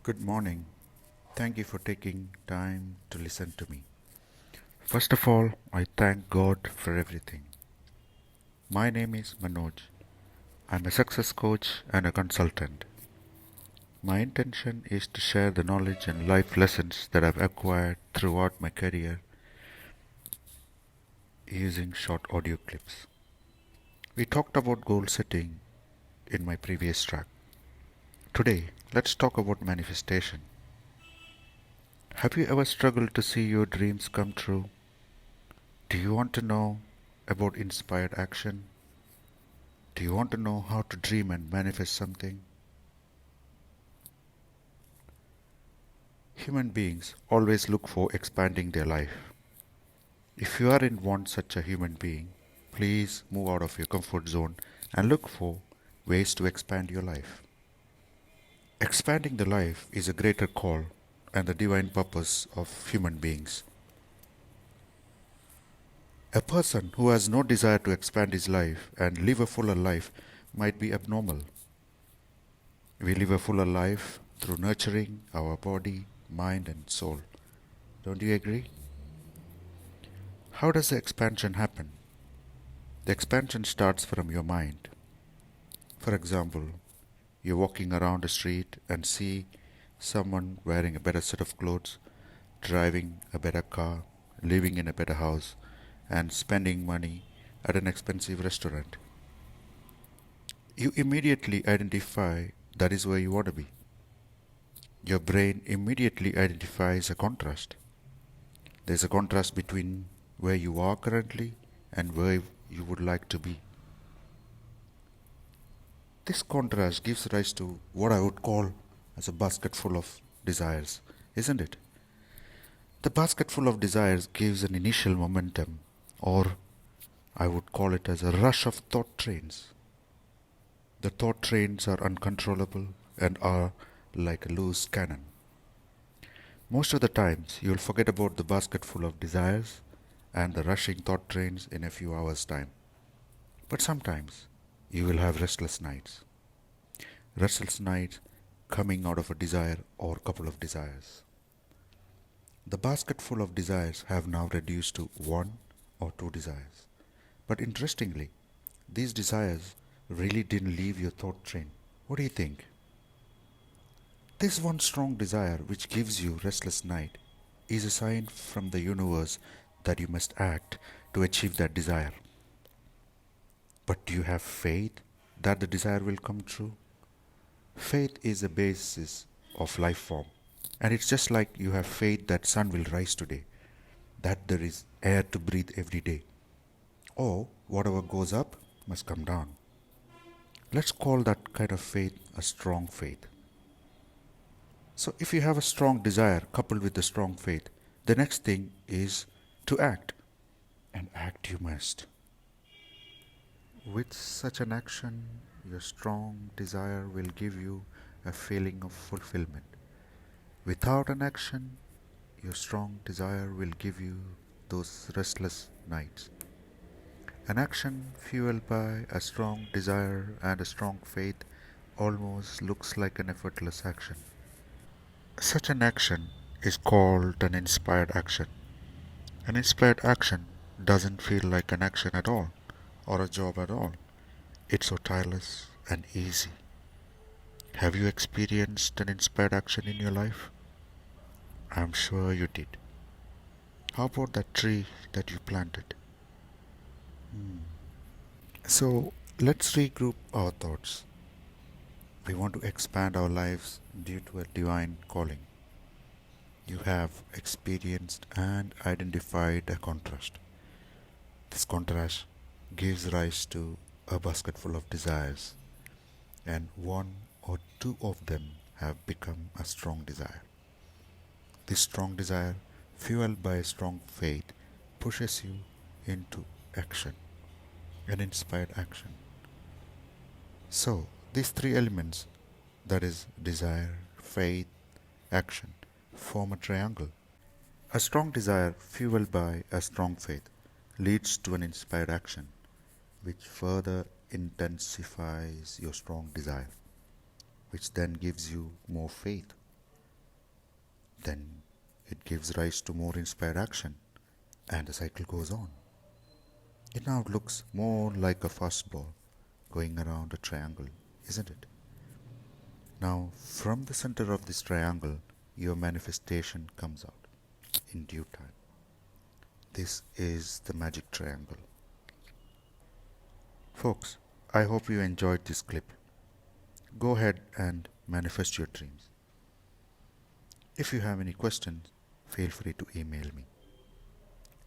Good morning. Thank you for taking time to listen to me. First of all, I thank God for everything. My name is Manoj. I'm a success coach and a consultant. My intention is to share the knowledge and life lessons that I've acquired throughout my career using short audio clips. We talked about goal setting in my previous track. Today, let's talk about manifestation. Have you ever struggled to see your dreams come true? Do you want to know about inspired action? Do you want to know how to dream and manifest something? Human beings always look for expanding their life. If you are in one such a human being, please move out of your comfort zone and look for ways to expand your life. Expanding the life is a greater call and the divine purpose of human beings. A person who has no desire to expand his life and live a fuller life might be abnormal. We live a fuller life through nurturing our body, mind, and soul. Don't you agree? How does the expansion happen? The expansion starts from your mind. For example, you're walking around a street and see someone wearing a better set of clothes, driving a better car, living in a better house, and spending money at an expensive restaurant. You immediately identify that is where you want to be. Your brain immediately identifies a contrast. There's a contrast between where you are currently and where you would like to be. This contrast gives rise to what I would call as a basket full of desires, isn't it? The basket full of desires gives an initial momentum, or I would call it as a rush of thought trains. The thought trains are uncontrollable and are like a loose cannon. Most of the times, you'll forget about the basket full of desires and the rushing thought trains in a few hours' time. But sometimes, you will have restless nights. Restless nights coming out of a desire or couple of desires. The basket full of desires have now reduced to one or two desires. But interestingly, these desires really didn't leave your thought train. What do you think? This one strong desire which gives you restless night is a sign from the universe that you must act to achieve that desire. But do you have faith that the desire will come true? Faith is the basis of life form. And it's just like you have faith that sun will rise today, that there is air to breathe every day. Or whatever goes up must come down. Let's call that kind of faith a strong faith. So if you have a strong desire coupled with a strong faith, the next thing is to act. And act you must. With such an action, your strong desire will give you a feeling of fulfillment. Without an action, your strong desire will give you those restless nights. An action fueled by a strong desire and a strong faith almost looks like an effortless action. Such an action is called an inspired action. An inspired action doesn't feel like an action at all or a job at all. It's so tireless and easy. Have you experienced an inspired action in your life? I'm sure you did. How about that tree that you planted? So let's regroup our thoughts. We want to expand our lives due to a divine calling. You have experienced and identified a contrast. This contrast gives rise to a basket full of desires, and one or two of them have become a strong desire. This strong desire, fueled by a strong faith, pushes you into action, an inspired action. So, these three elements, that is, desire, faith, action, form a triangle. A strong desire, fueled by a strong faith, leads to an inspired action, which further intensifies your strong desire, which then gives you more faith. Then it gives rise to more inspired action, and the cycle goes on. It now looks more like a fastball going around a triangle, isn't it? Now, from the center of this triangle, your manifestation comes out in due time. This is the magic triangle. Folks, I hope you enjoyed this clip. Go ahead and manifest your dreams. If you have any questions, feel free to email me.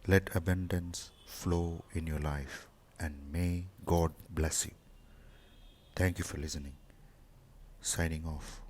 Let abundance flow in your life, and may God bless you. Thank you for listening. Signing off.